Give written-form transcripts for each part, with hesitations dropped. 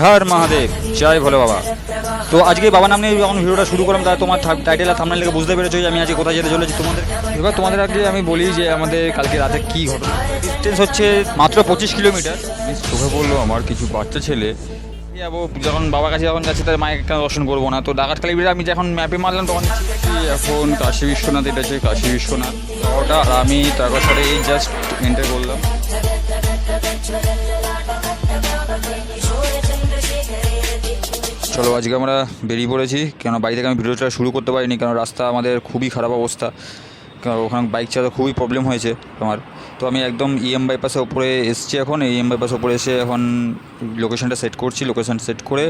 হর মহাদেব, জয় ভোলে বাবা। তো আজকে বাবা নাম নিয়ে যখন ভিডিওটা শুরু করলাম, তাই তোমার টাইটেল আর থাম্বনেল দেখে বুঝতে পেরেছো যে আমি আজকে কোথায় যেতে চলেছি তোমাদের। এবার তোমাদের আগে আমি বলি যে আমাদের কালকে রাতে কী ঘটনা। ডিস্টেন্স হচ্ছে মাত্র 25 কিলোমিটার। চোখে পড়লো আমার কিছু বাচ্চা ছেলে যাবো, যখন বাবার কাছে যখন যাচ্ছে তার মায়ের একটা দর্শন করবো না, তো ডাকাতকালী বিড়ে আমি যখন ম্যাপে মারলাম তখন এখন কাশী বিশ্বনাথ, এটা হচ্ছে কাশী বিশ্বনাথ ওটা, আর আমি তারপরে এই জাস্ট এন্টার করলাম। চলো আজকে আমরা বেরিয়ে পড়েছি, কেন বাড়ি থেকে আমি ভিডিওটা শুরু করতে পারিনি, কারণ রাস্তা আমাদের খুবই খারাপ অবস্থা, কারণ ওখানে বাইক চালাতে খুবই প্রবলেম হয়েছে আমার। তো আমি একদম ইএম বাইপাসের ওপরে এসেছি, এখন ইএম বাইপাসের ওপরে এসে এখন লোকেশনটা সেট করছি। লোকেশন সেট করে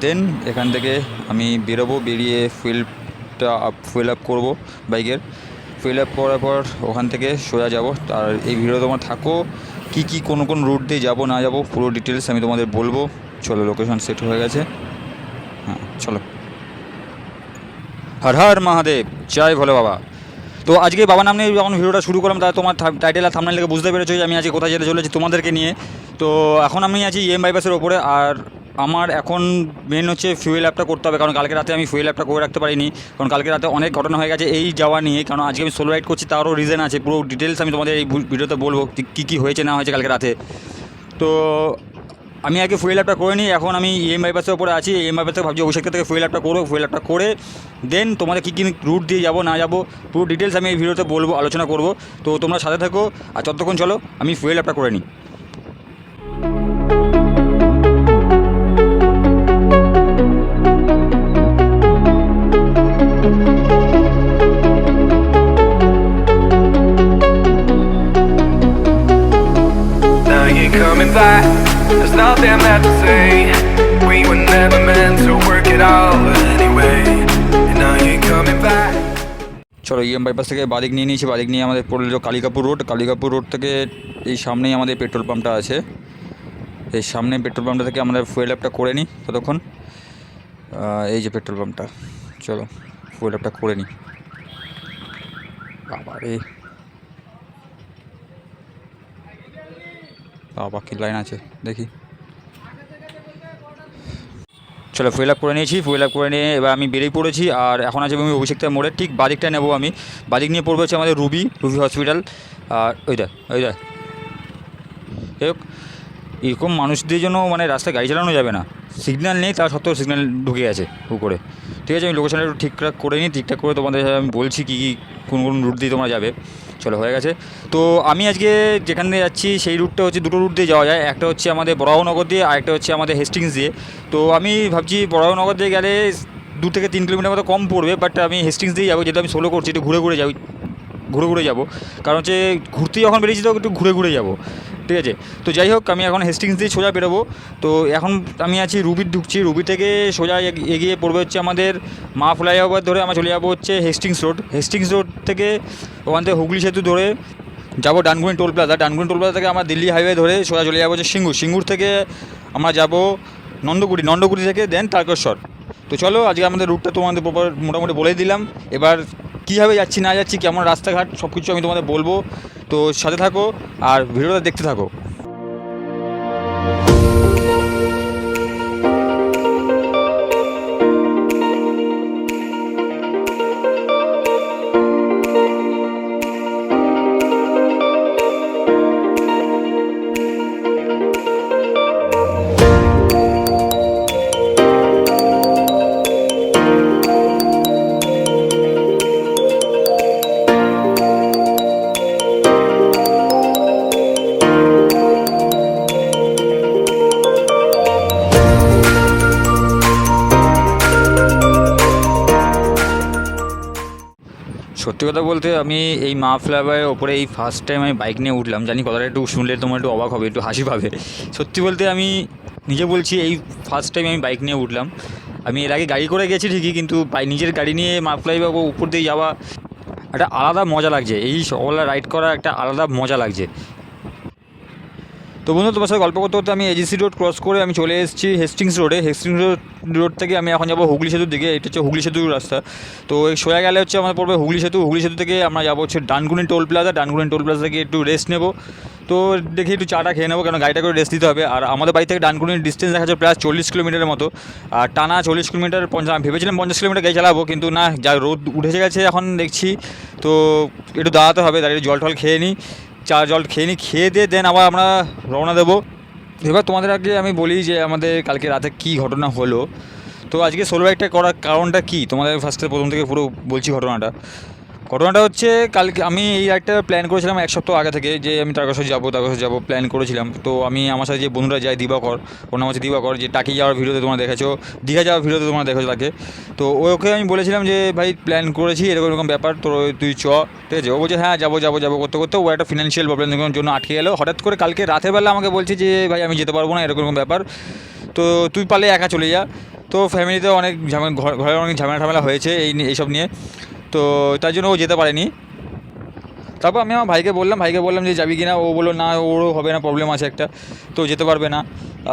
দেন এখান থেকে আমি বেরোবো, বেরিয়ে ফুয়েল আপ করবো বাইকের। ফুয়েল আপ করার পর ওখান থেকে সোজা যাব। আর এই ভিডিও তোমার থাকো কী কোন রুট দিয়ে যাবো না যাবো পুরো ডিটেলস আমি তোমাদের বলবো। চলো লোকেশন সেট হয়ে গেছে, হ্যাঁ চলো। হর হর মহাদেব, জয় ভোলে বাবা। তো আজকে বাবা নাম নিয়ে যখন ভিডিওটা শুরু করলাম, তাই তোমার টাইটেল আর থাম্বনেল দেখে বুঝতে পেরেছো যে আমি আজকে কোথায় যেতে চলেছি তোমাদেরকে নিয়ে। তো এখন আমি আছি ইএম বাইপাসের ওপরে, আর আমার এখন মেন হচ্ছে ফুয়েল অ্যাপটা করতে হবে, কারণ কালকে রাতে আমি ফুয়েল অ্যাপটা করে রাখতে পারিনি, কারণ কালকে রাতে অনেক ঘটনা হয়ে গেছে এই যাওয়া নিয়ে। কারণ আজকে আমি সোলো রাইড করছি, তারও রিজন আছে, পুরো ডিটেলস আমি তোমাদের এই ভিডিওতে বলবো কী হয়েছে না হয়েছে কালকে রাতে। তো আমি আগে ফুয়েল অ্যাপটা করে নিই, এখন আমি ইএম বাইপাসের ওপরে আছি। ইএম বাইপাস থেকে ভাবছি অভিষেক থেকে ফুয়েল অ্যাপটা করবো, ফুয়েল অ্যাপটা করে দেন তোমাদের কী রুট দিয়ে যাবো না যাবো পুরো ডিটেলস আমি এই ভিডিওতে বলবো, আলোচনা করবো। তো তোমরা সাথে থাকো, আর ততক্ষণ চলো আমি ফুয়েল অ্যাপটা করে নিই। Coming back, there's nothing left to say. We were never meant to work it out anyway. And now you're coming back. চলো ইএম বাইপাস থেকে বাদিক নিয়ে নিয়েছি, বাদিক নিয়ে আমাদের পড়লো কালিকাপুর রোড। কালিকাপুর রোড থেকে এই সামনেই আমাদের পেট্রোল পাম্পটা আছে, এই সামনে পেট্রোল পাম্পটা থেকে আমরা ফুয়েল অ্যাপটা করে নিই ততক্ষণ। এই যে পেট্রোল পাম্পটা, চলো ফুয়েল অ্যাপটা করে নিই। বাবারে বাবা কি লাইন আছে দেখি। চলো ফুয়েল আপ করে নিয়েছি, ফুয়েল আপ করে নিয়ে এবার আমি বেরিয়ে পড়েছি। আর এখন আছে আমি অভিষেকটা মোড়ে ঠিক বাদিকটা নেবো আমি। বাদিক নিয়ে পড়বে হচ্ছে আমাদের রুবি হসপিটাল। আর ওই যাই হোক, এরকম মানুষদের জন্য মানে রাস্তায় গাড়ি চালানো যাবে না, সিগন্যাল নেই তা সত্ত্বেও সিগন্যাল ঢুকে আছে উপরে। ঠিক আছে, আমি লোকেশনটা একটু ঠিকঠাক করে নিই, ঠিকঠাক করে তোমাদের আমি বলছি কোন রুট দিয়ে তোমরা যাবে। চলো হয়ে গেছে। তো আমি আজকে যেখান দিয়ে যাচ্ছি সেই রুটটা হচ্ছে দুটো রুট দিয়ে যাওয়া যায়, একটা হচ্ছে আমাদের বরাহনগর দিয়ে, আর একটা হচ্ছে আমাদের হেস্টিংস দিয়ে। তো আমি ভাবছি বরাহনগর দিয়ে গেলে 2 থেকে 3 কিলোমিটার মতো কম পড়বে, বাট আমি হেস্টিংস দিয়ে যাবো, যেটা আমি সোলো করছি, একটু ঘুরে যাবো, কারণ হচ্ছে ঘুরতে যখন বেরিয়েছি তো একটু ঘুরে যাবো। ঠিক আছে, তো যাই হোক আমি এখন হেস্টিংস দিয়ে সোজা বেরোবো। তো এখন আমি আছি ঢুকছি, রুবি থেকে সোজা এগিয়ে পড়বে হচ্ছে আমাদের মা ফ্লাইওভার ধরে আমরা চলে যাবো হচ্ছে হেস্টিংস রোড থেকে ওখান থেকে হুগলি সেতু ধরে যাবো ডানকুনি টোল প্লাজা থেকে আমরা দিল্লি হাইওয়ে ধরে সোজা চলে যাবো হচ্ছে সিঙ্গুর থেকে আমরা যাবো নন্দকুড়ি থেকে দেন তারকেশ্বর। তো চলো আজকে আমাদের রুটটা তোমাদের মোটামুটি বলেই দিলাম। এবার কীভাবে যাচ্ছি না যাচ্ছি, কেমন রাস্তাঘাট, সব কিছু আমি তোমাদের বলবো। তো সাথে থাকো আর ভিডিওটা দেখতে থাকো। সত্যি কথা বলতে আমি এই মা ফ্লাইওভারের ওপরে এই ফার্স্ট টাইম আমি বাইক নিয়ে উঠলাম। জানি কথাটা একটু শুনলে তোমার একটু অবাক হবে, একটু হাসি পাবে। সত্যি বলতে আমি নিজে বলছি এই ফার্স্ট টাইম আমি বাইক নিয়ে উঠলাম। আমি এর আগে গাড়ি করে গেছি ঠিকই, কিন্তু নিজের গাড়ি নিয়ে মা ফ্লাইওভার উপর দিয়ে যাওয়া একটা আলাদা মজা লাগছে, এই সকালবেলা রাইড করা একটা আলাদা মজা লাগছে। তো বন্ধু তোমার সাথে গল্প করতে করতে আমি এজিসি রোড ক্রস করে আমি চলে এসেছি হেস্টিংস রোডে। হেস্টিংস রোড থেকে আমি এখন যাবো হুগলি সেতুর দিকে। এটা হচ্ছে হুগলি সেতুর রাস্তা। তো এই সোজা গেলে হচ্ছে আমাদের পড়বে হুগলি সেতু। হুগলি সেতু থেকে আমরা যাবো হচ্ছে Dankuni toll plaza. Dankuni toll plaza থেকে একটু রেস্ট নেবো। তো দেখি একটু চাটা খেয়ে নেবো, কারণ গাড়িটা করে রেস্ট দিতে হবে। আর আমাদের বাড়ি থেকে ডানকুনির ডিস্টেন্স দেখা যাচ্ছে প্রায় 40 কিলোমিটারের মতো। আর টানা 40 কিলোমিটার আমি ভেবেছিলাম 50 কিলোমিটার গাড়ি চালাবো, কিন্তু না, যা রোদ উঠে গেছে এখন দেখছি। তো একটু দাঁড়াতে হবে, দাঁড়িয়ে জল টল খেয়ে নিই, চা জল খেয়ে নিই, খেয়ে দিয়ে দেন আবার আমরা রওনা দেবো। এবার তোমাদের আগে আমি বলি যে আমাদের কালকে রাতে কী ঘটনা হলো। তো আজকে সোলো বাইকটা করার কারণটা কী, তোমাদের ফার্স্টে প্রথম থেকে পুরো বলছি ঘটনাটা হচ্ছে কালকে আমি এই একটা প্ল্যান করেছিলাম এক সপ্তাহ আগে থেকে, যে আমি তারকেশ্বর যাবো প্ল্যান করেছিলাম। তো আমি আমার সাথে যে বন্ধুরা যায়, দিবাকর, ওর নাম হচ্ছে দিবাকর, যে টাকি যাওয়ার ভিডিওতে তোমরা দেখেছো, দীঘা যাওয়ার ভিডিওতে তোমরা দেখেছো তাকে। তো ওকে আমি বলেছিলাম যে ভাই প্ল্যান করেছি এরকম এরকম ব্যাপার, তো তুই চ, ঠিক আছে। ও বলছে হ্যাঁ যাবো করতে করতে ও একটা ফিনান্সিয়াল প্রবলেমের জন্য আটকে গেলো। হঠাৎ করে কালকে রাতের বেলা আমাকে বলছে যে ভাই আমি যেতে পারবো না, এরকম ব্যাপার, তো তুই পারলে একা চলে যা। তো ফ্যামিলিতে অনেক ঘরে অনেক ঝামেলা হয়েছে এইসব নিয়ে, তো তার জন্য ও যেতে পারেনি। তারপর আমি আমার ভাইকে বললাম যে যাবি কি না। ও বললো না, ওরও হবে না, প্রবলেম আছে একটা, তো যেতে পারবে না।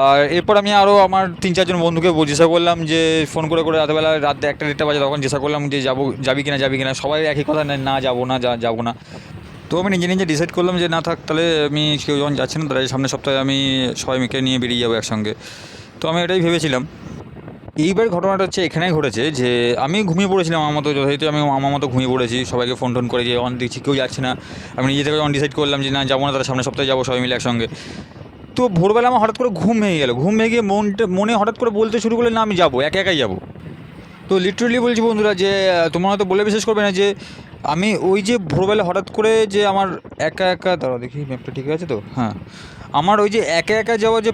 আর এরপর আমি আরও আমার 3-4 জন বন্ধুকে জিজ্ঞাসা করলাম, যে ফোন করে রাতবেলা, রাত 1টা বাজে, তখন জিজ্ঞাসা করলাম যে যাবি কি না। সবাই একই কথা, না যাবো না। তো আমি নিজে ডিসাইড করলাম যে না থাক, তাহলে আমি কেউ যখন যাচ্ছে না, তাহলে সামনের সপ্তাহে আমি সবাই মিকে নিয়ে বেরিয়ে যাবো একসঙ্গে। তো আমি এটাই ভেবেছিলাম। এইবার ঘটনাটা হচ্ছে এখানেই ঘটেছে যে আমি ঘুমিয়ে পড়েছিলাম আমার মতো, যথারীতি আমি আমার মতো ঘুমিয়ে পড়েছি। সবাইকে ফোন করে যে অন দেখছি কেউ যাচ্ছে না, আমি নিজে থেকে যখন ডিসাইড করলাম যে না যাবো না, তাহলে সামনের সপ্তাহে যাবো সবাই মিলে একসঙ্গে। তো ভোরবেলা আমার হঠাৎ করে ঘুম ভেঙে গেলো। ঘুম ভেঙে মনে হঠাৎ করে বলতে শুরু করলে না আমি যাবো, একাই যাবো। তো লিটারেলি বলছি বন্ধুরা, যে তোমরা হয়তো বলে বিশ্বাস করবে না, যে আমি ওই যে ভোরবেলা হঠাৎ করে যে আমার একা দাঁড়াও দেখি ম্যাপটা ঠিক আছে তো, হ্যাঁ, আমার ওই যে একা যাওয়ার যে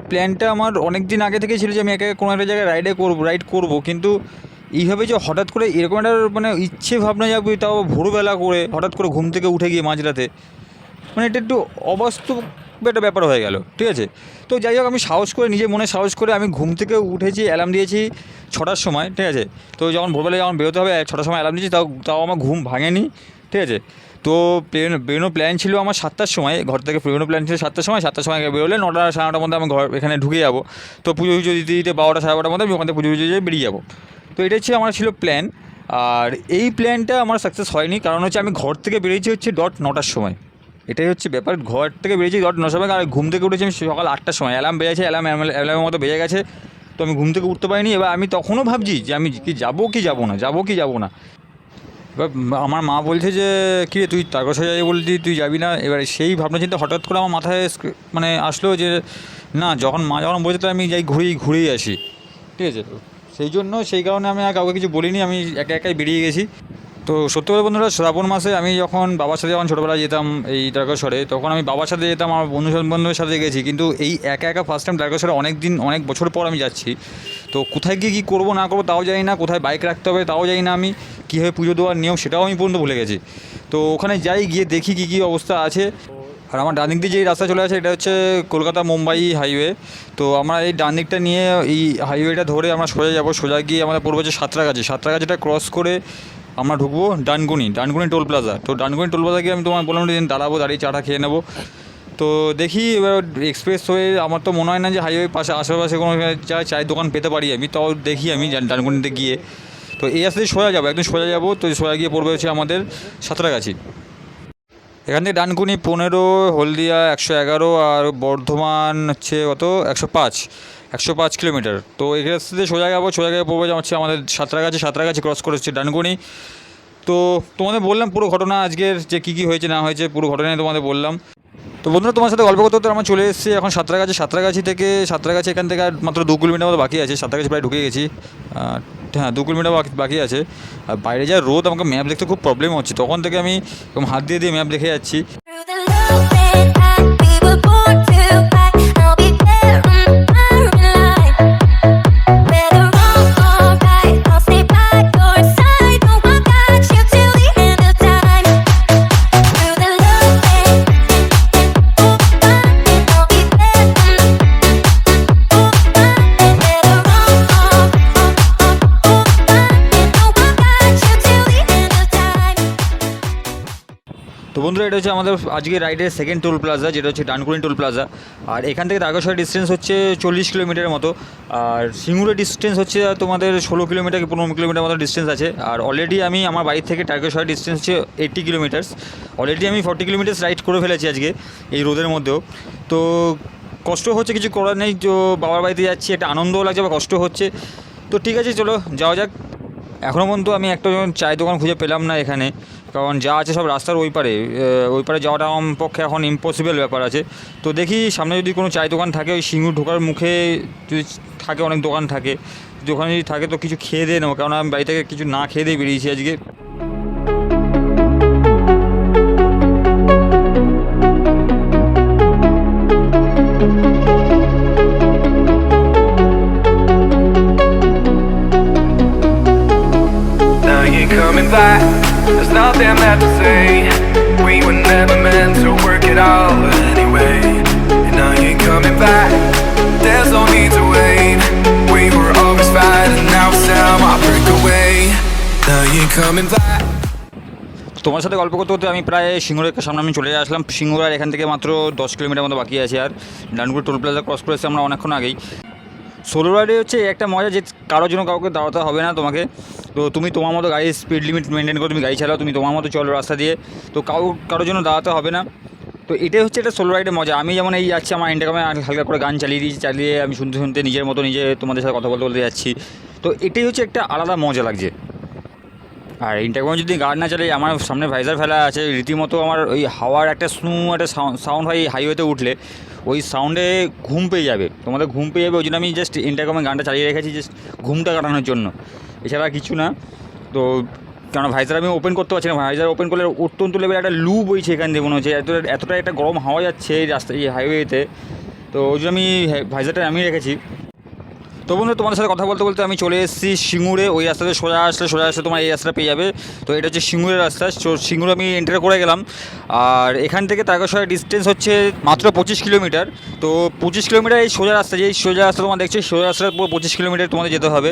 প্ল্যানটা আমার অনেক দিন আগে থেকে ছিল, যে আমি একা কোনো একটা জায়গায় রাইড করবো। কিন্তু এইভাবে যে হঠাৎ করে এরকম একটা মানে ইচ্ছে ভাবনা যাবে, তাও ভোরবেলা করে হঠাৎ করে ঘুম থেকে উঠে গিয়ে মাঝরাতে, মানে এটা একটু অবাস্তব একটা ব্যাপার হয়ে গেল, ঠিক আছে। তো যাই হোক, আমি নিজের মনে সাহস করে আমি ঘুম থেকে উঠেছি, অ্যালার্ম দিয়েছি 6টার সময়, ঠিক আছে। তো যখন ভোরবেলা যখন বেরোতে হবে 6টার সময় অ্যালার্ম দিয়েছি, তাও আমার ঘুম ভাঙেনি, ঠিক আছে। তো বেরোনোর প্ল্যান ছিল আমার 7টার সময়, ঘর থেকে বেরোনোর প্ল্যান ছিল 7টার সময় বেরোলে 9টা 9:30 মধ্যে আমি এখানে ঢুকে যাবো। তো পুজো দিতে 12টা 12:30 মধ্যে আমি ওখান থেকে পুজো বেরিয়ে যাবো। তো এটাই ছিল আমার প্ল্যান। আর এই প্ল্যানটা আমার সাকসেস হয়নি, কারণ হচ্ছে আমি ঘর থেকে বেরিয়েছি হচ্ছে 9টার সময়। এটাই হচ্ছে ব্যাপার, ঘর থেকে বেরিয়েছি 9টার সময়, আর ঘুম থেকে উঠেছি আমি সকাল 8টার সময়। অ্যালার্ম বেজেছে, অ্যালার্মের মতো বেজে গেছে, তো আমি ঘুম থেকে উঠতে পারিনি। এবার আমি তখনও ভাবছি যে আমি কি যাবো কি যাবো না। এবার আমার মা বলছে যে কী রে তুই তারকেশ্বর যাবি বলছি, তুই যাবি না। এবার সেই ভাবনা চিন্তা হঠাৎ করে আমার মাথায় মানে আসলো যে না, মা যখন বলছে তো আমি যাই ঘুরেই আসি, ঠিক আছে। তো সেই কারণে আমি আর কাউকে কিছু বলিনি, আমি একাই বেরিয়ে গেছি। তো সত্যি কথা বন্ধুরা, শ্রাবণ মাসে আমি যখন বাবার সাথে ছোটোবেলায় যেতাম এই তারকেশ্বরে, তখন আমি বাবার সাথে যেতাম, আমার বান্ধবের সাথে গেছি। কিন্তু এই একা ফার্স্ট টাইম তারকেশ্বরে অনেক বছর পর আমি যাচ্ছি। তো কোথায় গিয়ে কী করবো না করবো তাও জানি না, কোথায় বাইক রাখতে হবে তাও জানি না, আমি কীভাবে পুজো দেওয়ার নিয়ম সেটাও আমি পর্যন্ত ভুলে গেছি। তো ওখানে গিয়ে দেখি কী অবস্থা আছে। আর আমার ডান দিক দিয়ে যে রাস্তা চলে আসে, এটা হচ্ছে কলকাতা মুম্বাই হাইওয়ে। তো আমরা এই ডান দিকটা নিয়ে এই হাইওয়েটা ধরে আমরা সোজা গিয়ে আমাদের পড়বো হচ্ছে সাঁতরাগাছিটা ক্রস করে আমরা ঢুকবো ডানকুনি টোল প্লাজা। তো ডানকুনি টোল প্লাজা গিয়ে আমি তোমার বললাম যে দাঁড়িয়ে চাটা খেয়ে নেবো। তো দেখি এবার এক্সপ্রেস হয়ে আমার তো মনে হয় না যে হাইওয়ে আশেপাশে কোনো চায়ের দোকান পেতে পারি আমি, তাও দেখি আমি ডানকুনিতে গিয়ে। তো এই রাস্তায় একদম সোজা যাবো। তো সোজা গিয়ে পড়বে হচ্ছে আমাদের সাঁতরাগাছি। এখান থেকে ডানকুনি 15, হলদিয়া 111, আর বর্ধমান হচ্ছে কত 105 কিলোমিটার। তো এই রাস্তাতে সোজা গিয়ে পড়বে হচ্ছে আমাদের সাঁতরাগাছি ক্রস করে হচ্ছে ডানকুনি। তো তোমাদের বললাম পুরো ঘটনা আজকের, যে কী হয়েছে না হয়েছে পুরো ঘটনায় তোমাদের বললাম। তো বন্ধুরা, তোমার সাথে গল্প করতে আমরা চলে এসেছি এখন সাঁতরাগাছি এখান থেকে আর মাত্র 2 কিলোমিটার মতো বাকি আছে। সাঁতরাগাছি প্রায় ঢুকে গেছি, হ্যাঁ 2 কিলোমিটার বাকি আছে। আর বাইরে যা রোদ, আমাকে ম্যাপ দেখতে খুব প্রবলেম হচ্ছে, তখন থেকে আমি হাত দিয়ে ম্যাপ দেখে যাচ্ছি। তো বন্ধুরা, এটা হচ্ছে আমাদের আজকে রাইডের সেকেন্ড টোল প্লাজা, যেটা হচ্ছে ডানকুনি টোল প্লাজা। আর এখান থেকে তারকেশ্বর ডিস্টেন্স হচ্ছে 40 কিলোমিটারের মতো, আর সিঙ্গুরের ডিস্টেন্স হচ্ছে তোমাদের 16 কিলোমিটার কি 15 কিলোমিটার মতো ডিস্টেন্স আছে। আর অলরেডি আমি আমার বাড়ি থেকে তারকেশ্বর ডিস্টেন্স হচ্ছে 80 কিলোমিটার্স। অলরেডি আমি 40 কিলোমিটার্স রাইড করে ফেলেছি আজকে এই রোদের মধ্যেও। তো কষ্ট হচ্ছে, কিছু করার নেই, তো বাবার বাড়িতে যাচ্ছি, একটা আনন্দও লাগছে বা কষ্ট হচ্ছে। তো ঠিক আছে, চলো যাওয়া যাক। এখনও পর্যন্ত আমি একটা চায়ের দোকান খুঁজে পেলাম না এখানে, কারণ যা আছে সব রাস্তার ওই পারে যাওয়াটা আমার পক্ষে এখন ইম্পসিবল ব্যাপার আছে। তো দেখি সামনে যদি কোনো চায়ের দোকান থাকে, ওই সিঙ্গুর ঢোকার মুখে যদি থাকে, অনেক দোকান থাকে, যদি ওখানে যদি থাকে তো কিছু খেয়ে দিয়ে নেবো, কারণ আমি বাড়ি থেকে কিছু না খেয়ে দিয়ে বেরিয়েছি আজকে। Now you're coming back, there's nothing left to say. We were never meant to work it out anyway. And now you're coming back, there's no need to wait. We were always fighting, now it's time I break away. Now you're coming back. তোমার সাথে গল্প করতে করতে আমি প্রায় সিঙ্গুরের সামনে আমি চলে আসলাম। সিঙ্গুর এখান থেকে মাত্র 10 কিলোমিটার মতো বাকি আছে। আর ডানকুনি টোল প্লাজা ক্রস করেছি আমরা অনেকক্ষণ আগেই। সোলো রাইডে হচ্ছে একটা মজা যে কারোর জন্য কাউকে দাঁড়াতে হবে না তোমাকে। তো তুমি তোমার মতো গাড়ির স্পিড লিমিট মেনটেন করে তুমি গাড়ি চালাও, তুমি তোমার মতো চলো রাস্তা দিয়ে, তো কারোর জন্য দাঁড়াতে হবে না। তো এটাই হচ্ছে একটা সোলো রাইডের মজা। আমি যেমন এই যাচ্ছি, আমার ইন্টারকমে হালকা করে গান চালিয়ে আমি শুনতে শুনতে নিজের মতো নিজে তোমাদের সাথে কথা বলতে যাচ্ছি। তো এটাই হচ্ছে একটা আলাদা মজা লাগছে। আর ইন্টারকমে যদি গান না চালাই, আমার সামনে ভাইজার ফেলা আছে, রীতিমতো আমার ওই হাওয়ার একটা একটা সাউন্ড হয় হাইওয়েতে উঠলে, ওই সাউন্ডে ঘুম পেয়ে যাবে, তোমাদের ঘুম পেয়ে যাবে। ওই জন্য আমি জাস্ট ইন্টারকমে গানটা চালিয়ে রেখেছি, জাস্ট ঘুমটা কাটানোর জন্য, এছাড়া কিছু না। তো কেন ভাইজার আমি ওপেন করতে পারছি না, ভাইজার ওপেন করলে অত্যন্ত লেভেল একটা লু বইছে এখান থেকে, মনে হচ্ছে এতটা একটা গরম হাওয়া যাচ্ছে এই রাস্তা এই হাইওয়েতে। তো ওই জন্য আমি ভাইজারটা নামিয়ে রেখেছি। তো বন্ধু, তোমাদের সাথে কথা বলতে বলতে আমি চলে এসেছি সিঙ্গুরে। ওই রাস্তাতে সোজা আসলে তোমার এই রাস্তাটা পেয়ে যাবে। তো এটা হচ্ছে সিঙ্গুরের রাস্তা। সিঙ্গুর আমি এন্টার করে গেলাম। আর এখান থেকে তারকেশ্বরের ডিস্টেন্স হচ্ছে মাত্র 25 কিলোমিটার। তো 25 কিলোমিটার এই সোজা রাস্তা, যেই সোজা রাস্তা তোমার দেখছো, সোজা রাস্তাটা পুরো 25 কিলোমিটার তোমাদের যেতে হবে।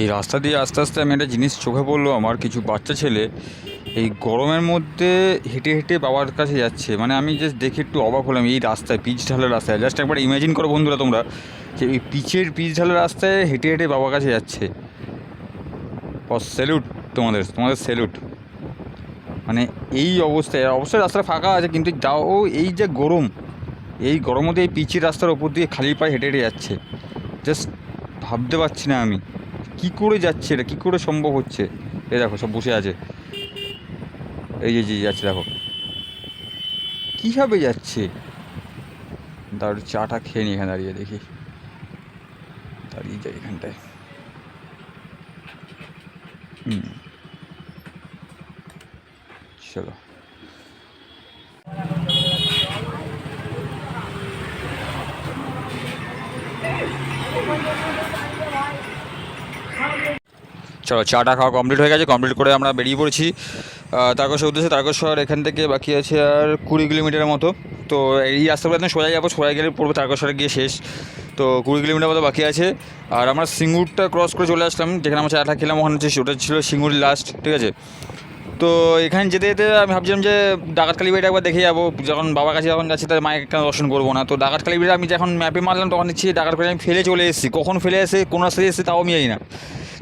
এই রাস্তা দিয়ে আস্তে আস্তে আমি একটা জিনিস চোখে পড়লো আমার, কিছু বাচ্চা ছেলে এই গরমের মধ্যে হেঁটে হেঁটে বাবার কাছে যাচ্ছে। মানে আমি জাস্ট দেখে একটু অবাক হলাম, এই রাস্তায় পিচ ঢালের রাস্তায়, জাস্ট একবার ইমাজিন করো বন্ধুরা তোমরা, যে এই পিচ ঢালের রাস্তায় হেঁটে হেঁটে বাবার কাছে যাচ্ছে। স্যালুট তোমাদের স্যালুট। মানে এই অবস্থায়, অবশ্যই রাস্তাটা ফাঁকা আছে, কিন্তু যাও এই যে গরম, এই গরমের মধ্যে এই পিচের রাস্তার ওপর দিয়ে খালি পায়ে হেঁটে হেঁটে যাচ্ছে, জাস্ট ভাবতে পারছি না আমি কী করে যাচ্ছে, এটা কী করে সম্ভব হচ্ছে। এই দেখো সব বসে আছে, এই যে যাচ্ছে, দেখো কীভাবে যাচ্ছে। দাঁড় চাটা খেয়ে নি এখানে দাঁড়িয়ে, দেখি দাঁড়িয়ে যাই এখানটায়। চলো চাটা খাওয়া কমপ্লিট হয়ে গেছে। কমপ্লিট করে আমরা বেরিয়ে পড়েছি তারকেশ্বর উদ্দেশ্যে। তারকেশ্বর এখান থেকে বাকি আছে আর 20 কিলোমিটারের মতো। তো এই রাস্তাগুলো একদম সোজা যাবো, সোজা গেলে পড়বে তারকেশ্বরে গিয়ে শেষ। তো 20 কিলোমিটার মতো বাকি আছে। আর আমরা সিঙ্গুরটা ক্রস করে চলে আসলাম, যেখানে আমরা চাটা খেলাম, ওখানে হচ্ছে ওটা ছিল সিঙ্গুর লাস্ট, ঠিক আছে। তো এখানে যেতে যেতে আমি ভাবছিলাম যে ডাকাতকালী বাড়িটা একবার দেখে যাবো, যখন বাবার কাছে যখন যাচ্ছি তার মায়ের কেন দর্শন করবো না। তো ডাকাতকালী বাড়ি আমি যখন ম্যাপে মারলাম তখন দেখছি ডাকাতকালী আমি ফেলে চলে এসেছি, কখন ফেলে এসে কোন রাস্তায় এসেছি তাও আমি জানি না।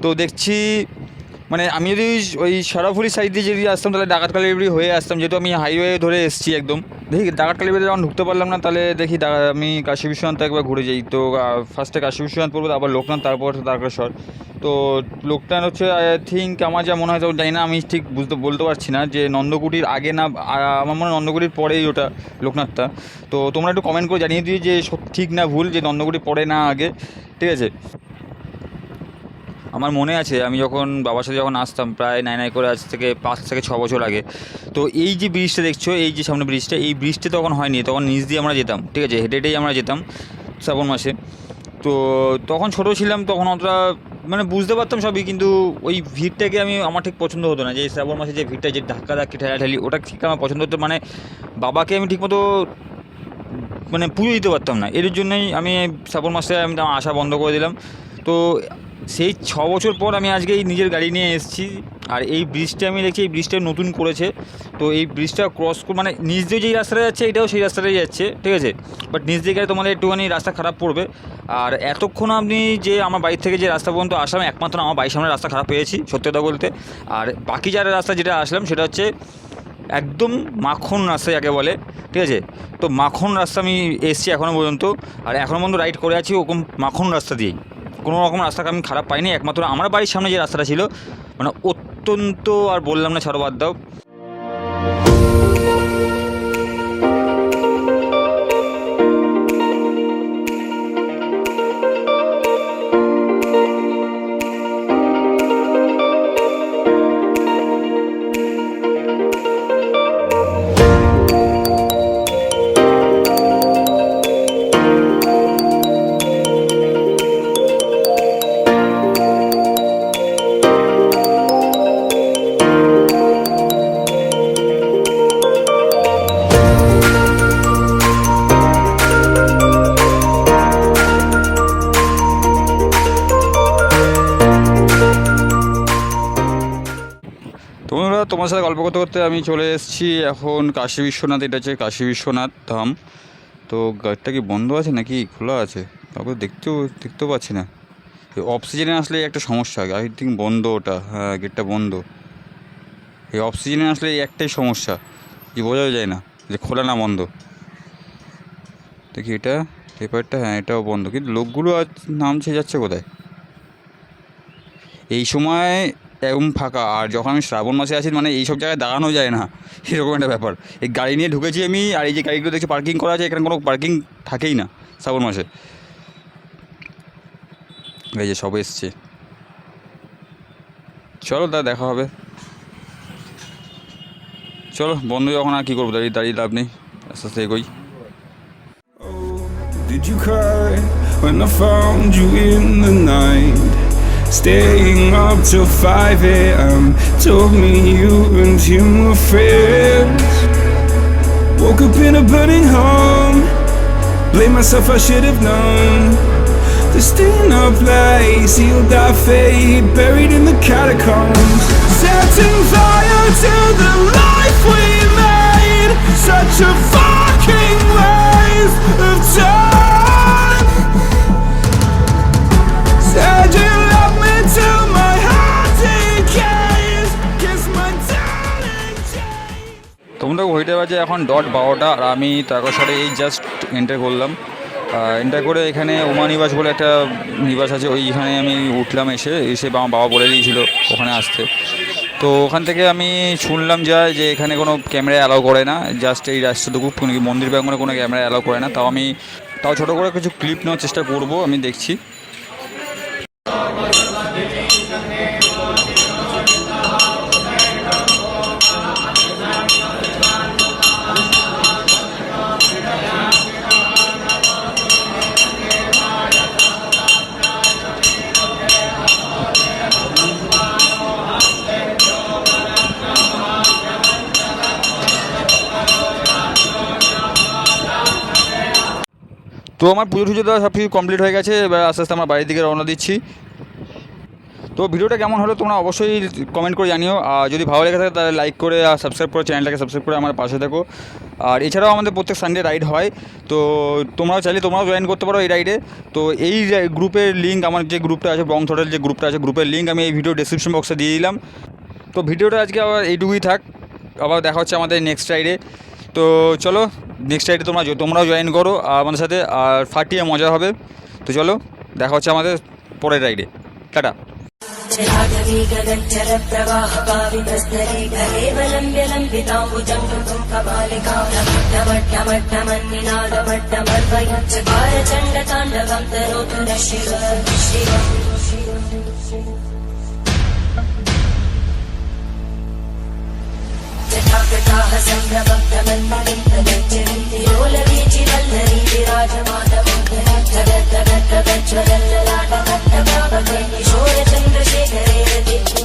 তো দেখছি মানে আমি যদি ওই সরাফুলি সাইড দিয়ে যদি আসতাম তাহলে ডাকাতকালী বাড়ি হয়ে আসতাম, যেহেতু আমি হাইওয়ে ধরে এসেছি একদম। দেখি ডাকাতকালী বাড়ি যখন ঢুকতে পারলাম না, তাহলে দেখি আমি কাশী বিশ্বনাথ একবার ঘুরে যাই। তো ফার্স্টে কাশী বিশ্বনাথ পড়বো, আবার লোকনাথ, তারপর তারকেশ্বর। তো লোকনাথ হচ্ছে আই থিঙ্ক, আমার যা মনে হয়, তো জানি না, আমি ঠিক বলতে পারছি না যে নন্দকুটির আগে না, আমার মনে হয় নন্দকুটির পরেই ওটা লোকনাথটা। তো তোমরা একটু কমেন্ট করে জানিয়ে দিও যে ঠিক না ভুল, যে নন্দকুটির পরে না আগে, ঠিক আছে। আমার মনে আছে আমি যখন বাবার সাথে যখন আসতাম প্রায় নাই করে আজ থেকে 5 থেকে 6 বছর আগে, তো এই যে ব্রিজটা দেখছো, এই যে সামনে ব্রিজটা, এই ব্রিজটা তখন হয়নি, তখন নিচ দিয়ে আমরা যেতাম, ঠিক আছে, হেঁটে হেঁটেই আমরা যেতাম শ্রাবণ মাসে। তো তখন ছোটো ছিলাম, তখন অতটা মানে বুঝতে পারতাম সবই, কিন্তু ওই ভিড়টাকে আমার ঠিক পছন্দ হতো না, যে শ্রাবণ মাসে যে ভিড়টা, যে ধাক্কি ঠেলাঠেলি, ওটা ঠিক আমার পছন্দ হতো, মানে বাবাকে আমি ঠিকমতো মানে পুজো দিতে পারতাম না, এর জন্যই আমি শ্রাবণ মাসে আমি আমার আসা বন্ধ করে দিলাম। তো সেই 6 বছর পর আমি আজকে এই নিজের গাড়ি নিয়ে এসেছি, আর এই ব্রিজটা আমি দেখছি এই ব্রিজটা নতুন করেছে। তো এই ব্রিজটা ক্রস মানে নিচ দিয়ে যেই রাস্তাটা যাচ্ছে এটাও সেই রাস্তাটাই যাচ্ছে, ঠিক আছে, বাট নিচ দিয়ে গেলে তোমাদের একটুখানি রাস্তা খারাপ পড়বে। আর এতক্ষণ আপনি যে আমার বাড়ি থেকে যে রাস্তা পর্যন্ত আসলাম, একমাত্র আমার বাড়ির সামনে রাস্তা খারাপ পেয়েছি সত্যি কথা বলতে। আর বাকি যারা রাস্তা যেটা আসলাম সেটা হচ্ছে একদম মাখন রাস্তা যাকে বলে, ঠিক আছে। তো মাখন রাস্তা আমি এসেছি এখনও পর্যন্ত, আর এখনও পর্যন্ত রাইড করে আছি ওরকম মাখন রাস্তা দিয়েই, কোনো রকম রাস্তাকে আমি খারাপ পাইনি। একমাত্র আমার বাড়ির সামনে যে রাস্তাটা ছিল মানে অত্যন্ত, আর বললাম না, ছাড়ো বাদ দাও। তোমার সাথে গল্প করতে করতে আমি চলে এসেছি এখন কাশী বিশ্বনাথ। এটা হচ্ছে কাশী বিশ্বনাথ ধাম। তো গেটটা কি বন্ধ আছে নাকি খোলা আছে কাউকে দেখতেও পাচ্ছি না। অফ সিজনে আসলে একটা সমস্যা, আই থিঙ্ক বন্ধ ওটা, হ্যাঁ গেটটা বন্ধ। এই অফ সিজনে আসলে এই একটাই সমস্যা যে বোঝা যায় না যে খোলা না বন্ধ। দেখি এটা পেপারটা, হ্যাঁ এটাও বন্ধ, কিন্তু লোকগুলো আজ নামছে যাচ্ছে কোথায় এই সময় এরকম ফাঁকা। আর যখন আমি শ্রাবণ মাসে আছি মানে এইসব জায়গায় দাঁড়ানো যায় না, এরকম একটা ব্যাপার। এই গাড়ি নিয়ে ঢুকেছি আমি, আর এই যে গাড়িগুলো দেখছি পার্কিং করা আছে, এখানে কোনো পার্কিং থাকেই না শ্রাবণ মাসে। এই যে সব এসছে, চলো দেখা হবে। চলো বন্ধু যখন আর কী করবো, দাঁড়িয়ে লাভ নেই, আস্তে আস্তে এগোই। Did you cry when I found you in the night? Staying up till 5 a.m. Told me you and him were friends. Woke up in a burning home. Blame myself, I should have known. Destined a place, sealed our fate, buried in the catacombs. Setting fire to the life we made. Such a fucking waste of time. Said you love me till my heart decays. Kiss my darling Jane. তোমরা ঘড়িতে বাজে এখন 12:00, আর আমি তারকাশারে এই just enter করলাম। Enter করে এখানে উমা নিবাস বলে একটা নিবাস আছে, ওইখানে আমি উঠলাম। এসে আমার বাবা বলে দিয়েছিল ওখানে আসতে। তো ওখান থেকে আমি শুনলাম যে এখানে কোনো ক্যামেরা অ্যালাউ করে না, জাস্ট এই রাস্তাটুকু মন্দির প্রাঙ্গণে কোনো ক্যামেরা অ্যালাউ করে না। তাও ছোটো করে কিছু ক্লিপ নেওয়ার চেষ্টা করবো, আমি দেখছি। তো আমার পুজো টুজো দেওয়া সব কিছু কমপ্লিট হয়ে গেছে, এবার আস্তে আস্তে আমার বাড়ির দিকে রওনা দিচ্ছি। তো ভিডিওটা কেমন হলো তোমরা অবশ্যই কমেন্ট করে জানিও, আর যদি ভালো লেগে থাকে তাহলে লাইক করে আর সাবস্ক্রাইব করে চ্যানেলটাকে সাবস্ক্রাইব করে আমার পাশে থাকো। আর এছাড়াও আমাদের প্রত্যেক সানডে রাইড হয়, তো তোমরাও চাইলে তোমরাও জয়েন করতে পারো এই রাইডে। তো এই গ্রুপের লিঙ্ক, আমার যে গ্রুপটা আছে বং থটেল যে গ্রুপটা আছে, গ্রুপের লিঙ্ক আমি এই ভিডিও ডেসক্রিপশন বক্সে দিয়ে দিলাম। তো ভিডিওটা আজকে আবার এইটুকুই থাক, আবার দেখা হচ্ছে আমাদের নেক্সট রাইডে। তো চলো নেক্সট রাইডে তোমরাও জয়েন করো আমাদের সাথে, আর ফাটিয়ে মজা হবে। তো চলো দেখা হচ্ছে আমাদের পরের রাইডে, টাটা। जलाधवी गगनचर प्रवाह पावितस्तरे कलेवलम्ब्य लम्बिताम्बुजं कृतं कपालिकामन्निनादमट्टमर्वयच्चकारचण्डताण्डवं तनोतु न शिव जटाकटाः सम्भ्रमभ्रमन्मलिन्दगच्छन्ति लोलवीचिवल्लरी विराजमानमोहरी धगद्धगद्धगज्ज्वलल्ललाटभट्टभावके किशोरचन्द्रशेखरे रतिः